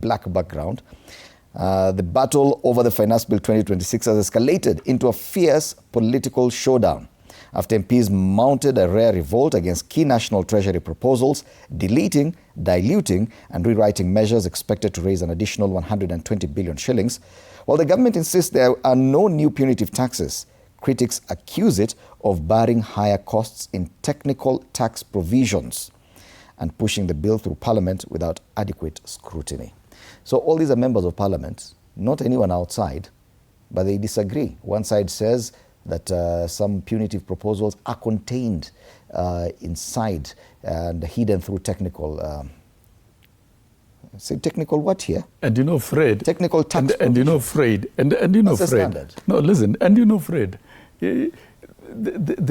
black background. The battle over the Finance Bill 2026 has escalated into a fierce political showdown after MPs mounted a rare revolt against key National Treasury proposals, deleting, diluting and rewriting measures expected to raise an additional 120 billion shillings. While the government insists there are no new punitive taxes, critics accuse it of barring higher costs in technical tax provisions and pushing the bill through Parliament without adequate scrutiny. So all these are members of Parliament, not anyone outside, but they disagree. One side says that some punitive proposals are contained inside and hidden through technical, say technical what here? And you know, Fred. Technical tax. And you know, Fred. And you know, Fred. Standard. No, listen. And you know, Fred. The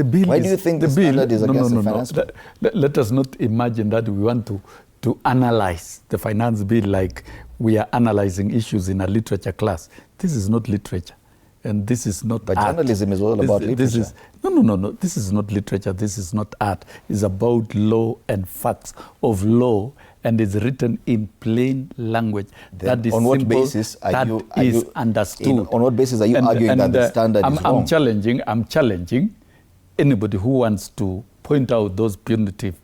bill. Why do you think the standard is against the finance bill? Let us not imagine that we want to analyze the finance bill like we are analyzing issues in a literature class. This is not literature. And this is not but art. Journalism is all about literature. No. This is not literature. This is not art. It's about law and facts of law, and it's written in plain language. Then that is on what simple, basis are that you is understood. On what basis are you arguing that the standard is wrong? I'm challenging anybody who wants to point out those punitive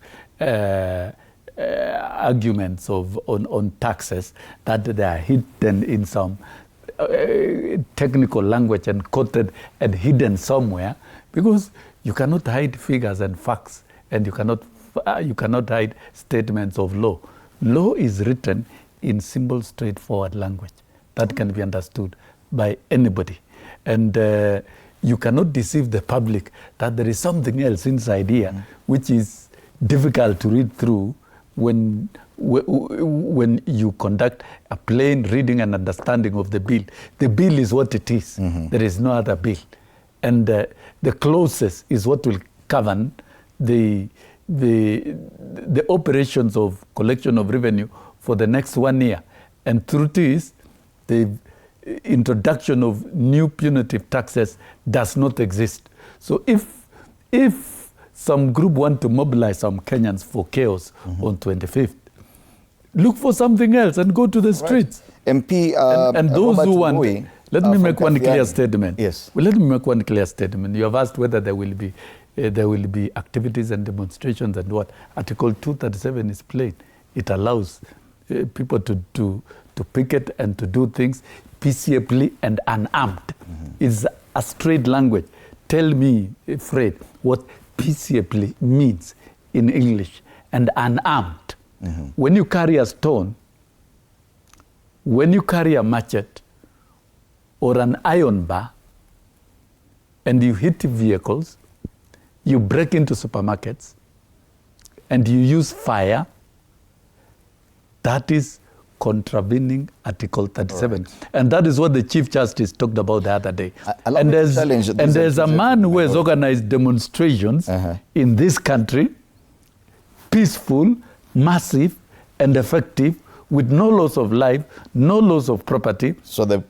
arguments on taxes, that they are hidden in some technical language and quoted and hidden somewhere, because you cannot hide figures and facts, and you cannot hide statements of law. Law is written in simple, straightforward language that can be understood by anybody, and you cannot deceive the public that there is something else inside here which is difficult to read through when you conduct a plain reading and understanding of the bill. The bill is what it is. There is no other bill. And the clauses is what will govern the operations of collection of revenue for the next 1 year. And truth is, the introduction of new punitive taxes does not exist. So if some group want to mobilize some Kenyans for chaos on 25th, look for something else and go to the streets. MP and those who want, let me make one clear statement. Yes. Well, let me make one clear statement. You have asked whether there will be activities and demonstrations and what. Article 237 is plain. It allows people to picket and to do things peaceably and unarmed. It's a straight language. Tell me, Fred, what peaceably means in English and unarmed. When you carry a stone, when you carry a machete or an iron bar and you hit vehicles, you break into supermarkets and you use fire, that is contravening Article 37. Right. And that is what the Chief Justice talked about the other day. And there's a man who has organized demonstrations in this country, peaceful, massive, and effective, with no loss of life, no loss of property. So the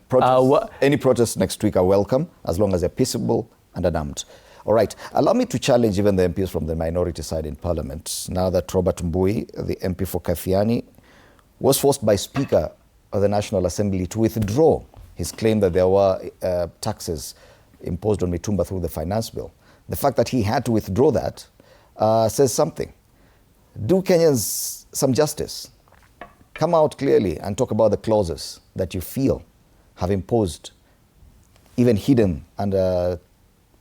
any protests next week are welcome, as long as they're peaceable and unarmed. All right. Allow me to challenge even the MPs from the minority side in Parliament. Now that Robert Mbui, the MP for Kathiani, was forced by Speaker of the National Assembly to withdraw his claim that there were taxes imposed on Mitumba through the finance bill. The fact that he had to withdraw that says something. Do Kenyans some justice. Come out clearly and talk about the clauses that you feel have imposed, even hidden under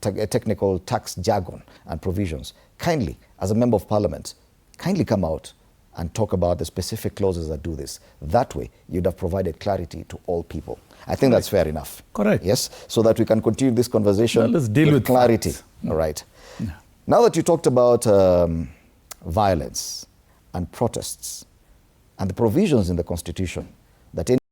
technical tax jargon and provisions. Kindly, as a member of Parliament, kindly come out and talk about the specific clauses that do this. That way, you'd have provided clarity to all people. I think that's fair enough. Correct. Yes, so that we can continue this conversation let's deal with clarity. Facts. All right. Now that you talked about violence and protests and the provisions in the Constitution that